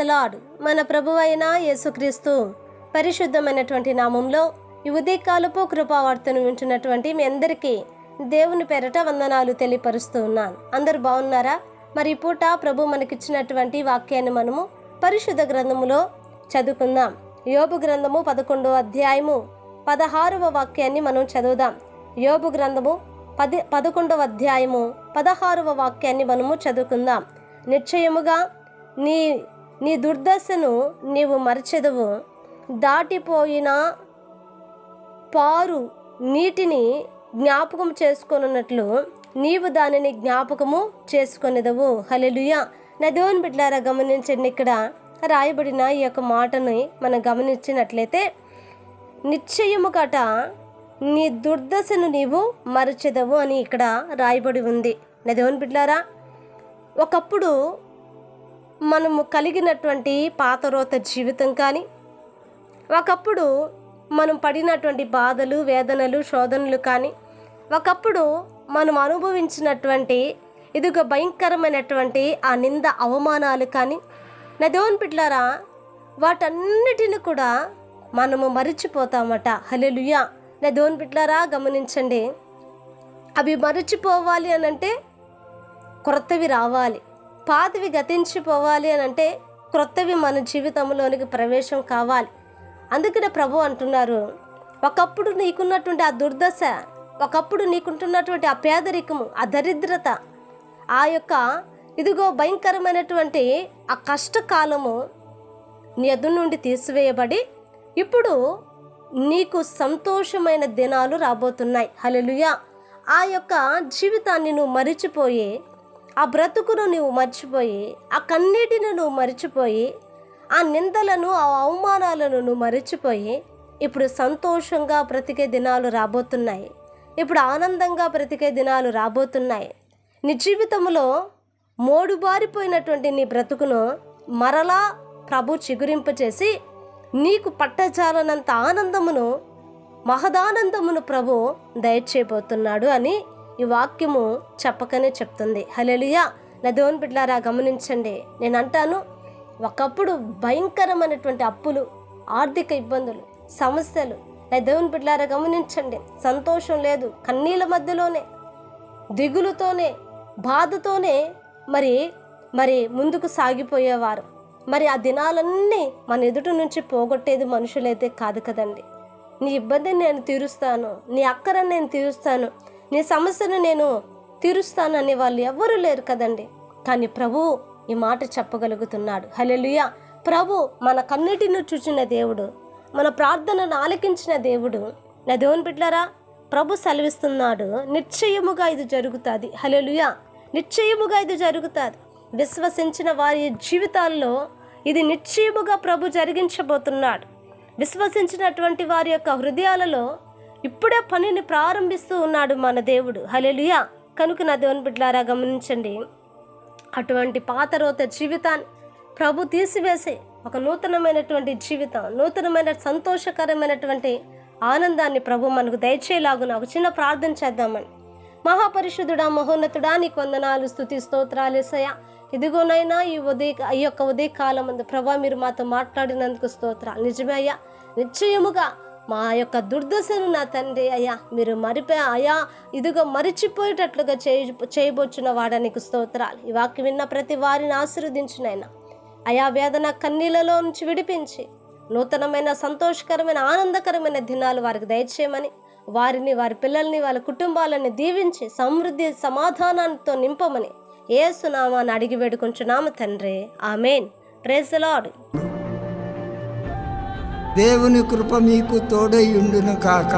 The lord. మన ప్రభువైన యేసుక్రీస్తు పరిశుద్ధమైనటువంటి నామంలో ఈ ఉదయకాలపు కృపావార్తను వింటున్నటువంటి మీ అందరికీ దేవుని పేరట వందనాలు తెలియపరుస్తూ ఉన్నాను. అందరూ బాగున్నారా? మరి ఈ పూట ప్రభు మనకిచ్చినటువంటి వాక్యాన్ని మనము పరిశుద్ధ గ్రంథములో చదువుకుందాం. యోబు గ్రంథము 11వ అధ్యాయము 16వ వాక్యాన్ని మనం చదువుదాం. యోబు గ్రంథము 11వ అధ్యాయము 16వ వాక్యాన్ని మనము చదువుకుందాం. నిశ్చయముగా నీ దుర్దశను నీవు మరచెదవు, దాటిపోయిన పారు నీటిని జ్ఞాపకం చేసుకొనున్నట్లు నీవు దానిని జ్ఞాపకము చేసుకొనిదవు. హల్లెలూయా. నా దేవుని బిడ్డలారా, గమనించండి, ఇక్కడ రాయబడిన ఈ యొక్క మాటని మనం గమనించినట్లయితే, నిశ్చయముగట నీ దుర్దశను నీవు మరచెదవు అని ఇక్కడ రాయబడి ఉంది. నా దేవుని బిడ్డలారా, ఒకప్పుడు మనము కలిగినటువంటి పాతరోత జీవితం కానీ, ఒకప్పుడు మనం పడినటువంటి బాధలు, వేదనలు, శోధనలు కానీ, ఒకప్పుడు మనం అనుభవించినటువంటి ఇదిగో భయంకరమైనటువంటి ఆ నింద, అవమానాలు కానీ, నా దేవుని బిడ్డలారా, వాటన్నిటిని కూడా మనము మరిచిపోతామట. హల్లెలూయా. నా దేవుని బిడ్డలారా, గమనించండి, అవి మరిచిపోవాలి అని అంటే క్రొత్తవి రావాలి, పాతవి గతించిపోవాలి అని అంటే క్రొత్తవి మన జీవితంలోనికి ప్రవేశం కావాలి. అందుకనే ప్రభు అంటున్నారు, ఒకప్పుడు నీకున్నటువంటి ఆ దుర్దశ, ఒకప్పుడు నీకుంటున్నటువంటి ఆ పేదరికము, ఆ దరిద్రత, ఆ యొక్క ఇదిగో భయంకరమైనటువంటి ఆ కష్టకాలము నీ ఎదురు నుండి తీసివేయబడి ఇప్పుడు నీకు సంతోషమైన దినాలు రాబోతున్నాయి. హల్లెలూయా. ఆ యొక్క జీవితాన్ని నువ్వు మరిచిపోయి, ఆ బ్రతుకును నువ్వు మర్చిపోయి, ఆ కన్నీటిని నువ్వు మరిచిపోయి, ఆ నిందలను, ఆ అవమానాలను నువ్వు మరిచిపోయి ఇప్పుడు సంతోషంగా బ్రతికే దినాలు రాబోతున్నాయి. ఇప్పుడు ఆనందంగా బ్రతికే దినాలు రాబోతున్నాయి. నీ జీవితంలో మోడుబారిపోయినటువంటి నీ బ్రతుకును మరలా ప్రభు చిగురింపచేసి నీకు పట్టజాలనంత ఆనందమును, మహదానందమును ప్రభు దయచేయబోతున్నాడు అని ఈ వాక్యము చెప్పకనే చెప్తుంది. హల్లెలూయా. నా దేవుని బిడ్డలారా, గమనించండి, నేను అంటాను, ఒకప్పుడు భయంకరమైనటువంటి అప్పులు, ఆర్థిక ఇబ్బందులు, సమస్యలు, నా దేవుని బిడ్డలారా గమనించండి, సంతోషం లేదు, కన్నీళ్ళ మధ్యలోనే, దిగులుతోనే, బాధతోనే మరి ముందుకు సాగిపోయేవారు. మరి ఆ దినాలన్నీ మన ఎదుటి నుంచి పోగొట్టేది మనుషులైతే కాదు కదండి. నీ ఇబ్బందిని నేను తీరుస్తాను, నీ అక్కరని నేను తీరుస్తాను, నీ సమస్యను నేను తీరుస్తాను అనే వాళ్ళు ఎవ్వరూ లేరు కదండి. కానీ ప్రభు ఈ మాట చెప్పగలుగుతున్నాడు. హల్లెలూయా. ప్రభు మన కన్నిటిని చూచిన దేవుడు, మన ప్రార్థనను ఆలకించిన దేవుడు. నా దేవుని బిడ్డలారా, ప్రభు సెలవిస్తున్నాడు, నిశ్చయముగా ఇది జరుగుతుంది. హల్లెలూయా. నిశ్చయముగా ఇది జరుగుతుంది. విశ్వసించిన వారి జీవితాల్లో ఇది నిశ్చయముగా ప్రభు జరిగించబోతున్నాడు. విశ్వసించినటువంటి వారి యొక్క హృదయాలలో ఇప్పుడే పనిని ప్రారంభిస్తూ ఉన్నాడు మన దేవుడు. హల్లెలూయా. కనుక నా దేవుని బిడ్డలారా, గమనించండి, అటువంటి పాతరోత జీవితాన్ని ప్రభు తీసివేసి ఒక నూతనమైనటువంటి జీవితం, నూతనమైన సంతోషకరమైనటువంటి ఆనందాన్ని ప్రభు మనకు దయచేలాగున ఒక చిన్న ప్రార్థన చేద్దామని. మహాపరిశుద్ధుడా, మహోన్నతుడా, నీకు వందనాలు, స్తుతి, స్తోత్రాలు యేసయ్యా. ఇదిగోనైనా ఈ యొక్క ఉదయకాలం అందు ప్రభా మీరు మాతో మాట్లాడినందుకు స్తోత్రాలు. నిజమే అయ్యా, నిశ్చయముగా మా యొక్క దుర్దశను నా తండ్రి అయ్యా మీరు అయ్యా ఇదిగో మరిచిపోయేటట్లుగా చేయబోచున్న వాడానికి స్తోత్రాలు. ఈ వాక్యం విన్న ప్రతి వారిని ఆశీర్వదించినైనా అయా వేదన కన్నీళ్ళలో నుంచి విడిపించి నూతనమైన, సంతోషకరమైన, ఆనందకరమైన దినాలు వారికి దయచేయమని, వారిని, వారి పిల్లల్ని, వాళ్ళ కుటుంబాలను దీవించి సమృద్ధి సమాధానాలతో నింపమని యేసు నామాన్ని అడిగి వేడుకుంటున్నాము తండ్రి. ఆమేన్. Praise the Lord. దేవుని కృప మీకు తోడై ఉండును కాక.